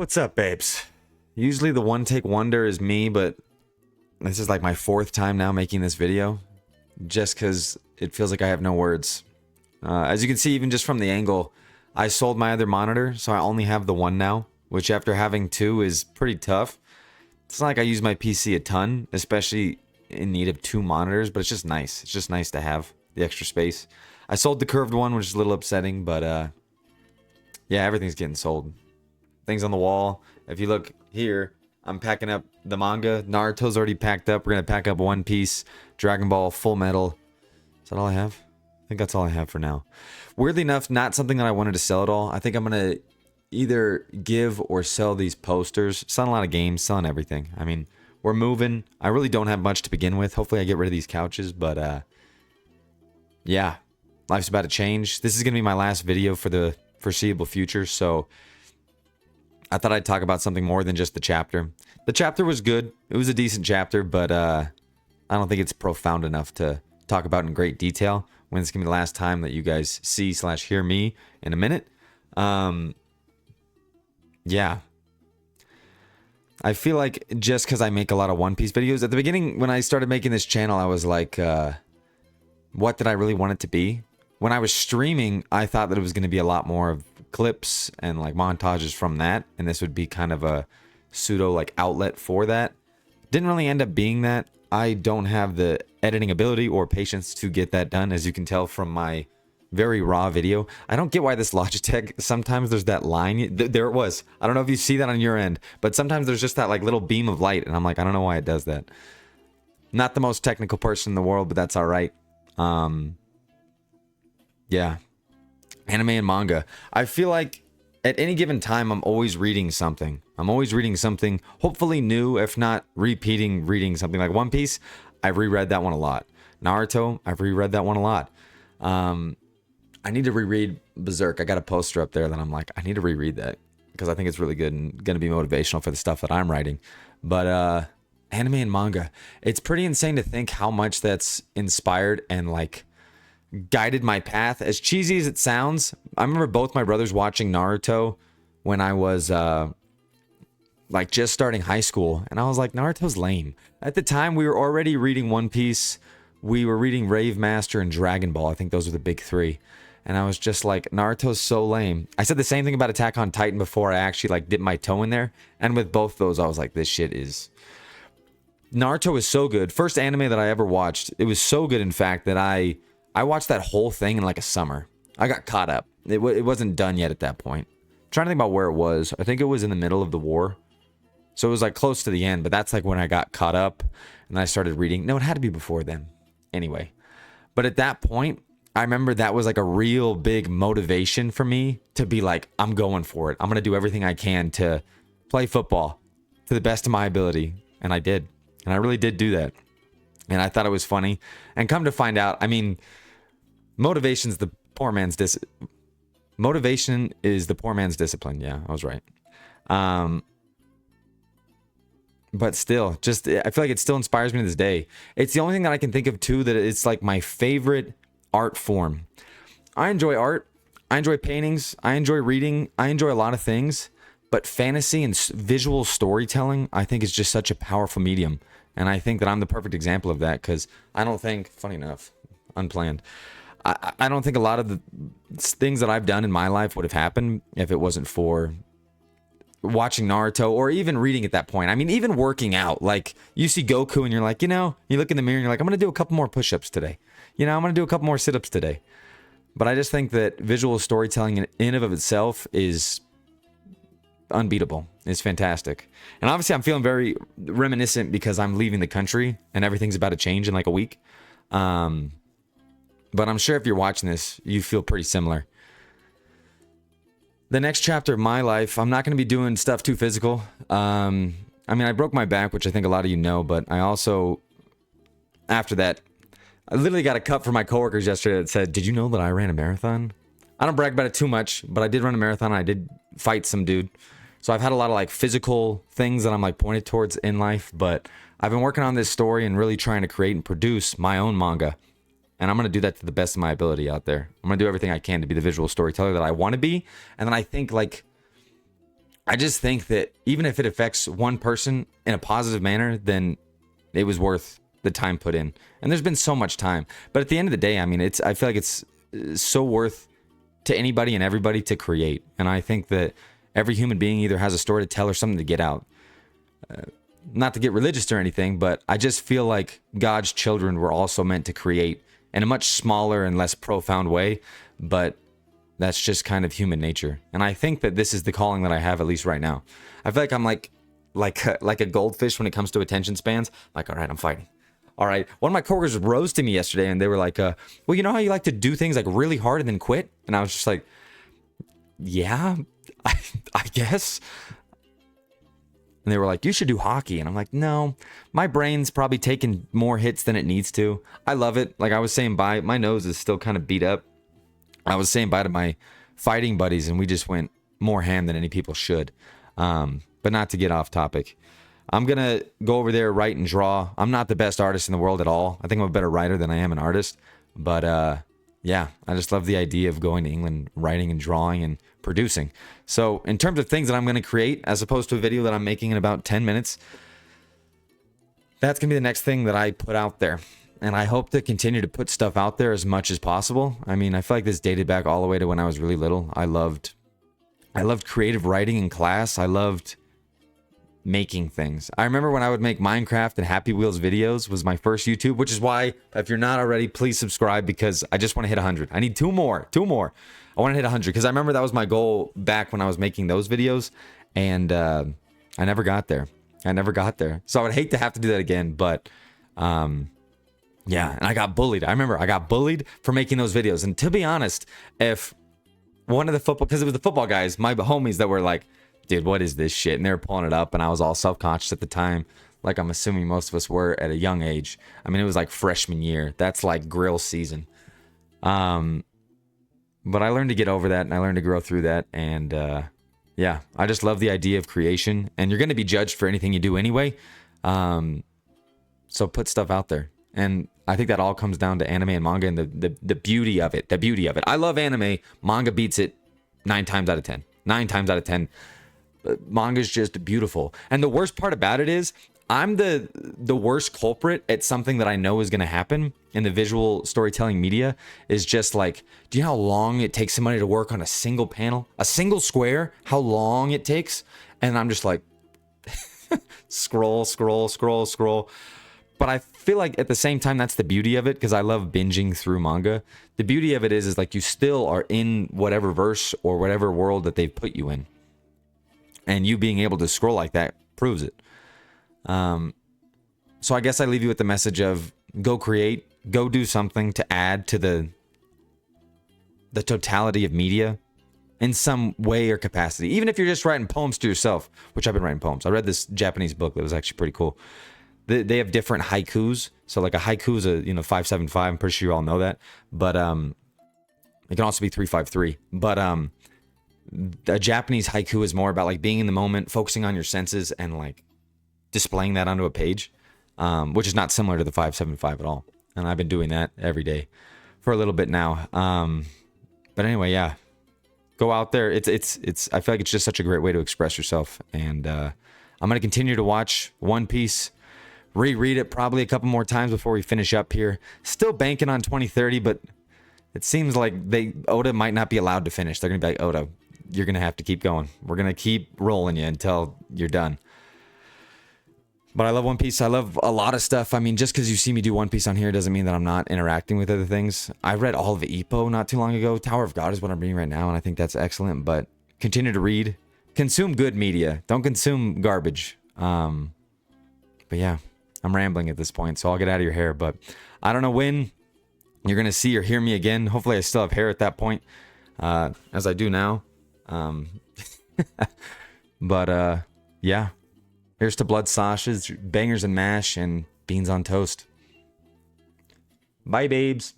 What's up, babes? Usually the one take wonder is me, but this is like my fourth time now making this video, just because it feels like I have no words. As you can see, even just from the angle, I sold my other monitor, so I only have the one now, which after having two is pretty tough. It's not like I use my PC a ton, especially in need of two monitors, but it's just nice. It's just nice to have the extra space. I sold the curved one, which is a little upsetting, but yeah, everything's getting sold. Things on the wall. If you look here, I'm packing up the manga. Naruto's already packed up. We're gonna pack up One Piece, Dragon Ball, Full Metal. Is that all I have? I think that's all I have for now. Weirdly enough, not something that I wanted to sell at all. I think I'm gonna either give or sell these posters. Selling a lot of games, selling everything. I mean, we're moving. I really don't have much to begin with. Hopefully I get rid of these couches, but yeah, life's about to change. This is gonna be my last video for the foreseeable future, so I thought I'd talk about something more than just the chapter. The chapter was good. It was a decent chapter, but I don't think it's profound enough to talk about in great detail when it's going to be the last time that you guys see/hear me in a minute. Yeah. I feel like just because I make a lot of One Piece videos, at the beginning when I started making this channel, I was like, what did I really want it to be? When I was streaming, I thought that it was going to be a lot more of clips and like montages from that, and this would be kind of a pseudo like outlet for that. Didn't really end up being that. I don't have the editing ability or patience to get that done, as you can tell from my very raw video. I don't get why this Logitech, sometimes there's that line, there it was. I don't know if you see that on your end, but sometimes there's just that like little beam of light, and I'm like, I don't know why it does that. Not the most technical person in the world, but that's all right. Yeah. Anime and manga. I feel like at any given time, I'm always reading something. I'm always reading something, hopefully new, if not reading something. Like One Piece, I've reread that one a lot. Naruto, I've reread that one a lot. I need to reread Berserk. I got a poster up there that I'm like, I need to reread that because I think it's really good and going to be motivational for the stuff that I'm writing. But anime and manga, it's pretty insane to think how much that's inspired and like guided my path. As cheesy as it sounds, I remember both my brothers watching Naruto when I was like just starting high school, and I was like, Naruto's lame. At the time, we were already reading One Piece, we were reading Rave Master and Dragon Ball. I think those were the big three, and I was just like, Naruto's so lame. I said the same thing about Attack on Titan before I actually like dipped my toe in there, and with both those, I was like, this shit is... Naruto is so good. First anime that I ever watched. It was so good, in fact, that I watched that whole thing in like a summer. I got caught up. It wasn't done yet at that point. I'm trying to think about where it was. I think it was in the middle of the war. So it was like close to the end, but that's like when I got caught up and I started reading. No, it had to be before then. Anyway. But at that point, I remember that was like a real big motivation for me to be like, I'm going for it. I'm going to do everything I can to play football to the best of my ability. And I did. And I really did do that. And I thought it was funny. And come to find out, I mean, motivation is the poor man's discipline. Yeah, I was right. But still, just I feel like it still inspires me to this day. It's the only thing that I can think of too that it's like my favorite art form. I enjoy art. I enjoy paintings. I enjoy reading. I enjoy a lot of things. But fantasy and visual storytelling, I think, is just such a powerful medium. And I think that I'm the perfect example of that because I don't think, funny enough, unplanned, I don't think a lot of the things that I've done in my life would have happened if it wasn't for watching Naruto or even reading at that point. I mean, even working out. Like, you see Goku and you're like, you know, you look in the mirror and you're like, I'm going to do a couple more push-ups today. You know, I'm going to do a couple more sit-ups today. But I just think that visual storytelling in and of itself is unbeatable. It's fantastic. And obviously I'm feeling very reminiscent because I'm leaving the country and everything's about to change in like a week. But I'm sure if you're watching this, you feel pretty similar. The next chapter of my life, I'm not going to be doing stuff too physical. I mean, I broke my back, which I think a lot of you know, but I also, after that, I literally got a cut from my coworkers yesterday that said, did you know that I ran a marathon? I don't brag about it too much, but I did run a marathon and I did fight some dude. So I've had a lot of like physical things that I'm like pointed towards in life, but I've been working on this story and really trying to create and produce my own manga. And I'm going to do that to the best of my ability out there. I'm going to do everything I can to be the visual storyteller that I want to be. And then I think like I just think that even if it affects one person in a positive manner, then it was worth the time put in. And there's been so much time. But at the end of the day, I mean, I feel like it's so worth to anybody and everybody to create. And I think that every human being either has a story to tell or something to get out. Not to get religious or anything, but I just feel like God's children were also meant to create in a much smaller and less profound way. But that's just kind of human nature. And I think that this is the calling that I have, at least right now. I feel like I'm like a goldfish when it comes to attention spans. Like, all right, I'm fighting. All right. One of my coworkers roasted me yesterday, and they were like, well, you know how you like to do things like really hard and then quit? And I was just like, yeah, I guess. And they were like, you should do hockey. And I'm like, no, my brain's probably taking more hits than it needs to. I love it. Like I was saying bye, my nose is still kind of beat up. I was saying bye to my fighting buddies, and we just went more ham than any people should. But not to get off topic. I'm going to go over there, write and draw. I'm not the best artist in the world at all. I think I'm a better writer than I am an artist. But yeah, I just love the idea of going to England, writing and drawing and producing. So in terms of things that I'm going to create, as opposed to a video that I'm making in about 10 minutes, that's going to be the next thing that I put out there. And I hope to continue to put stuff out there as much as possible. I mean, I feel like this dated back all the way to when I was really little. I loved creative writing in class. I loved making things. I remember when I would make Minecraft and Happy Wheels videos was my first YouTube, which is why, if you're not already, please subscribe, because I just want to hit 100. I need two more. I want to hit 100 because I remember that was my goal back when I was making those videos, and I never got there. So I would hate to have to do that again, but yeah, and I got bullied. I remember I got bullied for making those videos. And to be honest, if one of the football, because it was the football guys, my homies that were like, dude, what is this shit? And they were pulling it up, and I was all self-conscious at the time, like I'm assuming most of us were at a young age. I mean, it was like freshman year. That's like grill season. But I learned to get over that, and I learned to grow through that. And yeah, I just love the idea of creation. And you're going to be judged for anything you do anyway. So put stuff out there. And I think that all comes down to anime and manga and the beauty of it. The beauty of it. I love anime. Manga beats it 9 times out of 10. 9 times out of 10. Manga is just beautiful. And the worst part about it is I'm the worst culprit at something that I know is going to happen in the visual storytelling media. Is just like, do you know how long it takes somebody to work on a single panel? A single square? How long it takes? And I'm just like, scroll. But I feel like at the same time, that's the beauty of it, because I love binging through manga. The beauty of it is like you still are in whatever verse or whatever world that they've put you in. And you being able to scroll like that proves it. So I guess I leave you with the message of go create, go do something to add to the totality of media in some way or capacity. Even if you're just writing poems to yourself, which I've been writing poems. I read this Japanese book that was actually pretty cool. They have different haikus. So like a haiku is a 575. I'm pretty sure you all know that. But it can also be 353. But a Japanese haiku is more about like being in the moment, focusing on your senses, and like displaying that onto a page, which is not similar to the 575 at all. And I've been doing that every day for a little bit now. But anyway, yeah, go out there. It's I feel like it's just such a great way to express yourself. And I'm gonna continue to watch One Piece. Reread it probably a couple more times before we finish up here. Still banking on 2030, but it seems like Oda might not be allowed to finish. They're going to be like, Oda, you're going to have to keep going. We're going to keep rolling you until you're done. But I love One Piece. I love a lot of stuff. I mean, just because you see me do One Piece on here doesn't mean that I'm not interacting with other things. I read all of Ippo not too long ago. Tower of God is what I'm reading right now, and I think that's excellent. But continue to read. Consume good media. Don't consume garbage. But yeah. I'm rambling at this point, so I'll get out of your hair. But I don't know when you're going to see or hear me again. Hopefully I still have hair at that point, as I do now. But yeah. Here's to blood sausage, bangers and mash, and beans on toast. Bye, babes.